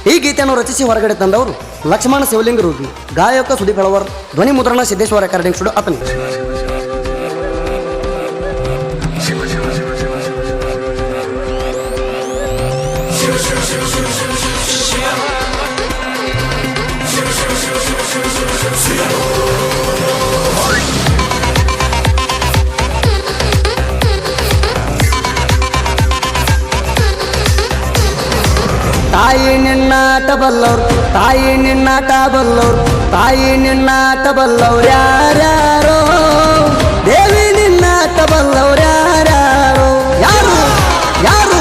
ಈ ಗೀತೆಯನ್ನು ರಚಿಸಿ ಹೊರಗಡೆ ತಂದವರು ಲಕ್ಷ್ಮಣ ಶಿವಲಿಂಗ ರೂಗಿ, ಗಾಯಕ ಸುದೀಪ್ ಹೆಳವರ್, ಧ್ವನಿ ಮುದ್ರಣ ಸಿದ್ದೇಶ್ವರ ರೆಕಾರ್ಡಿಂಗ್ ಸ್ಟುಡಿಯೋ ಅತನಿ. ತಾಯಿ ನಿನ್ನಾಟ ಬಲ್ಲವ್ರು, ತಾಯಿ ನಿನ್ನಾಟ ಬಲ್ಲವ್ರು, ತಾಯಿ ನಿನ್ನಾಟ ಬಲ್ಲವ್ರು ಯಾರ್ಯಾರೋ, ದೇವಿ ನಿನ್ನಾಟ ಬಲ್ಲವ್ರು ಯಾರ್ಯಾರೋ, ಯಾರು ಯಾರು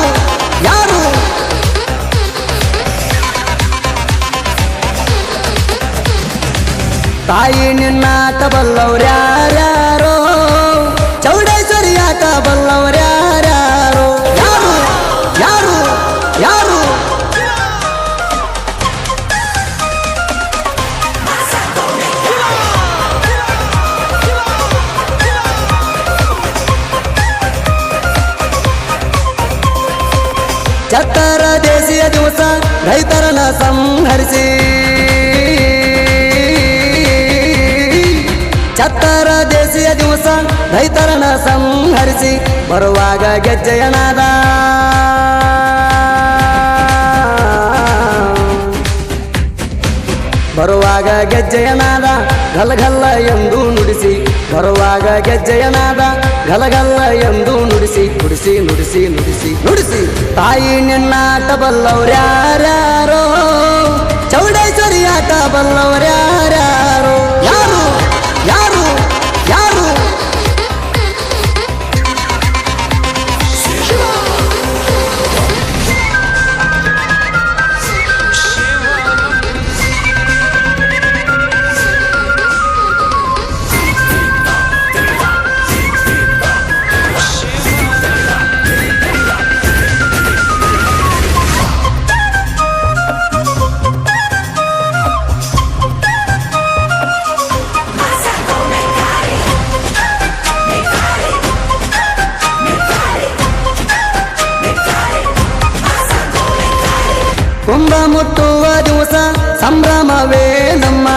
ಯಾರು? ತಾಯಿ ನಿನ್ನಾಟ ಬಲ್ಲವ್ರು ಯಾರ್ಯಾರೋ, ಚೌಡೇಶ್ವರಿ ಆಟ ಬಲ್ಲವ್ರು ಯಾರ್ಯಾರೋ, ಯಾರು ಯಾರು ಯಾರು? ಚತ್ತರ ದೇಶಿಯ ದಿವಸ ರೈತರನ್ನ ಸಂಹರಿಸಿ, ಚತ್ತರ ದೇಶಿಯ ದಿವಸ ರೈತರನ್ನ ಸಂಹರಿಸಿ ಬರುವಾಗ ಗೆಜ್ಜೆಯನಾದ, ಬರುವಾಗ ಗೆಜ್ಜೆಯನಾದ ಗಲಗಲ್ಲ ಎಂದು ನುಡಿಸಿ, ಬರುವಾಗ ಗೆಜ್ಜೆಯನಾದ ಗಲಗಲ್ಲ ಎಂದು ನುಡಿಸಿ, ನುಡಿಸಿ ನುಡಿಸಿ ನುಡಿಸಿ ನುಡಿಸಿ. ತಾಯಿ ನಿನ್ನಾಟ ಬಲ್ಲವ್ರು ಯಾರ್ಯಾರೋ, ಚೌಡೇಶ್ವರಿ ಆಟ ಬಲ್ಲವ್ರು ಯಾರ್ಯಾರೋ, ಯಾರು ಯಾರು ಯಾರು? ಕುಂಭ ಮುಟ್ಟುವ ದಿವಸ ಸಂಭ್ರಮವೇ ನಮ್ಮ,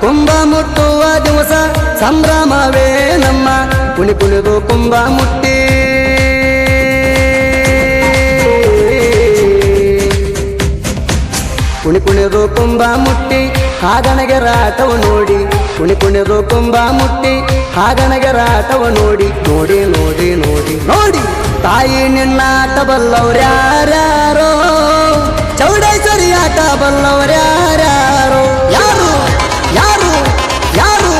ಕುಂಭ ಮುಟ್ಟುವ ದಿವಸ ಸಂಭ್ರಮವೇ ನಮ್ಮ, ಕುಣಿ ಕುಣಿದು ಕುಂಭ ಮುಟ್ಟಿ, ಕುಣಿ ಕುಣಿದು ಕುಂಭ ಮುಟ್ಟಿ ಹಾಗಣಗೆ ರಾಟವ ನೋಡಿ, ಕುಣಿ ಕುಣಿದು ಕುಂಭ ಮುಟ್ಟಿ ಹಾಗಣಗೆ ರಾಟವ ನೋಡಿ, ನೋಡಿ ನೋಡಿ ನೋಡಿ ನೋಡಿ. ತಾಯಿ ನಿನ್ನಾಟ ಬಲ್ಲವ್ರು ಯಾರ್ಯಾರೋ, ಚೌಡೇಶ್ವರಿ ಆಟ ಬಲ್ಲವ್ರು ಯಾರ್ಯಾರೋ, ಯಾರು ಯಾರು ಯಾರು?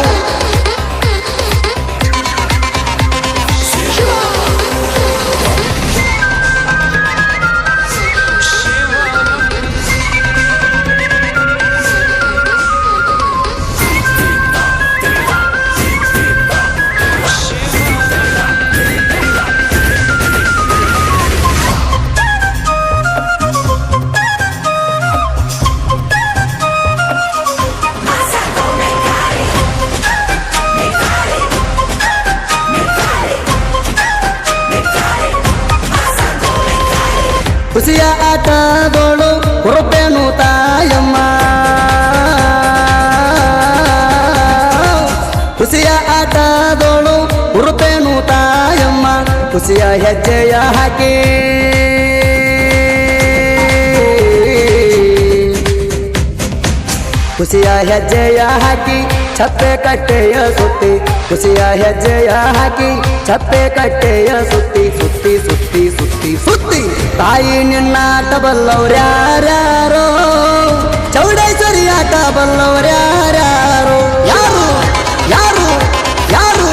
ಖುಷಿಯ ಆಟದೋಳು ಹುರುಪೇನು ತಾಯಮ್ಮ, ಖುಷಿಯ ಆಟದೋಳು ಹುರುಪೇನು ತಾಯಮ್ಮ, ಖುಷಿಯ ಹೆಜ್ಜೆಯ ಹಾಕಿ, ಖುಷಿಯ ಹೆಜ್ಜೆಯ ಹಾಕಿ ಚಪ್ಪೆ ಕಟ್ಟೆಯ ಸುತ್ತಿ, ಖುಷಿಯ ಹೆಜ್ಜೆಯ ಹಾಕಿ ಚಪ್ಪೆ ಕಟ್ಟೆಯ ಸುತ್ತಿ, ಸುತ್ತಿ ಸುತ್ತಿ ಸುತ್ತಿ ಸುತ್ತಿ. ತಾಯಿ ನಿನ್ನಾಟ ಬಲ್ಲವ್ರು ಯಾರ್ಯಾರೋ, ಚೌಡೇಶ್ವರಿ ಆಟ ಬಲ್ಲವ್ರು ಯಾರ್ಯಾರೋ, ಯಾರು ಯಾರು ಯಾರು?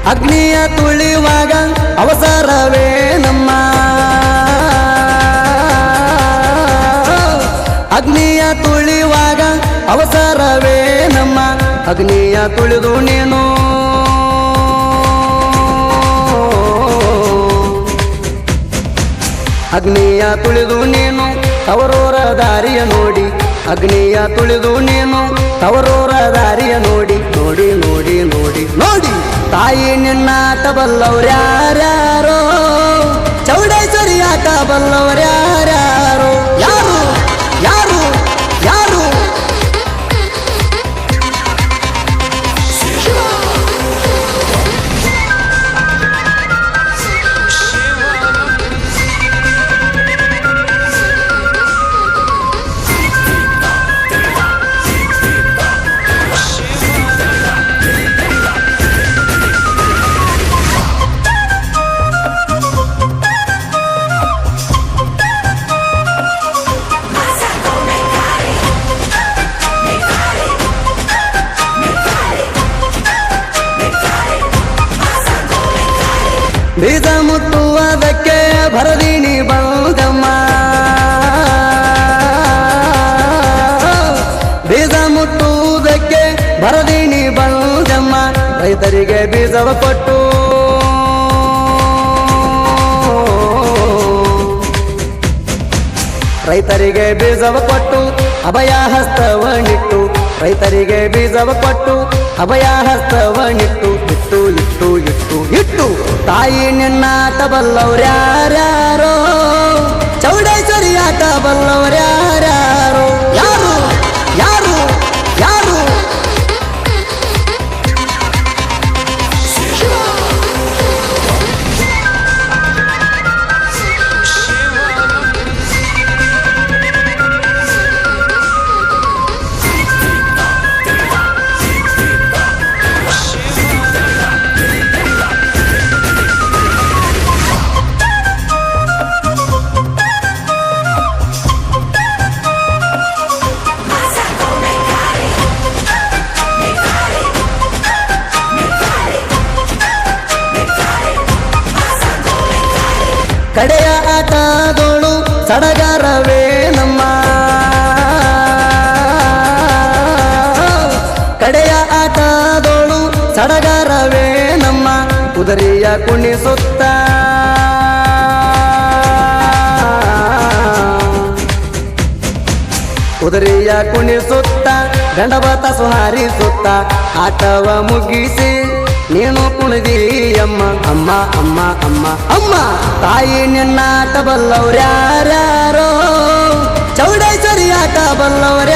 ಅಗ್ನಿಯ ತುಳಿಯುವಾಗ ಅವಸರವೇ ನಮ್ಮ ಅಗ್ನಿಯ ತುಳಿಯುವಾಗ ಅವಸರವೇ ನಮ್ಮ ಅಗ್ನಿಯ ತುಳಿದು ನೀನು ಅಗ್ನಿಯ ತುಳಿದು ನೀನು ತವರೋರ ದಾರಿಯ ನೋಡಿ ಅಗ್ನಿಯ ತುಳಿದು ನೀನು ತವರೋರ ದಾರಿಯ ನೋಡಿ ನೋಡಿ ನೋಡಿ ನೋಡಿ ನೋಡಿ ತಾಯಿ ನಿನ್ನಾಟ ಬಲ್ಲವ್ರ್ಯಾರ್ಯಾರೋ ಚೌಡೇಶ್ವರಿ ಆಟ ಬಲ್ಲವ್ರ್ಯಾರ್ಯಾರೋ ಯಾರು ಯಾರು ಯಾರು ಬೀಜ ಮುಟ್ಟುವುದಕ್ಕೆ ಭರದಿನಿ ಬಂದಮ್ಮ ಬೀಜ ಮುಟ್ಟುವುದಕ್ಕೆ ಭರದಿನಿ ಬಂದಮ್ಮ ರೈತರಿಗೆ ಬೀಜವ ಕೊಟ್ಟು ರೈತರಿಗೆ ಬೀಜವ ಕೊಟ್ಟು ಅಭಯ ಹಸ್ತವನಿಟ್ಟು ರೈತರಿಗೆ ಬೀಜವ ಕೊಟ್ಟು ಅಭಯ ಹಸ್ತವನಿಟ್ಟು ಇಟ್ಟು ಇಟ್ಟು ಇಟ್ಟು ಇಟ್ಟು ತಾಯಿ ನಿನ್ನಾಟ ಬಲ್ಲವ್ರ್ಯಾರ್ಯಾರೋ ಚೌಡೇಶ್ವರಿ ಆಟ ಬಲ್ಲವ್ರ್ಯಾರ್ಯಾರೋ ಯಾರು ಯಾರು ಯಾರು ಕಡೆಯ ಆಟದೋಳು ಸಡಗರವೇ ನಮ್ಮ ಕಡೆಯ ಆಟದೋಳು ಸಡಗರವೇ ನಮ್ಮ ಕುದುರೆಯ ಕುಣಿಸುತ್ತ ಕುದುರೆಯ ಕುಣಿಸುತ್ತ ಗಂಡಬತ ಸುಹಾರಿಸುತ್ತ ಆಟವ ಮುಗಿಸಿ ನೀನು ಕುಣಿದೀಯಮ್ಮ ಅಮ್ಮ ಅಮ್ಮ ಅಮ್ಮ ಅಮ್ಮ ತಾಯಿ ನಿನ್ನಾಟ ಬಲ್ಲವ್ರ್ಯಾರ್ಯಾರೋ ಚೌಡೇಶ್ವರಿ ಆಟ ಬಲ್ಲವ್ರ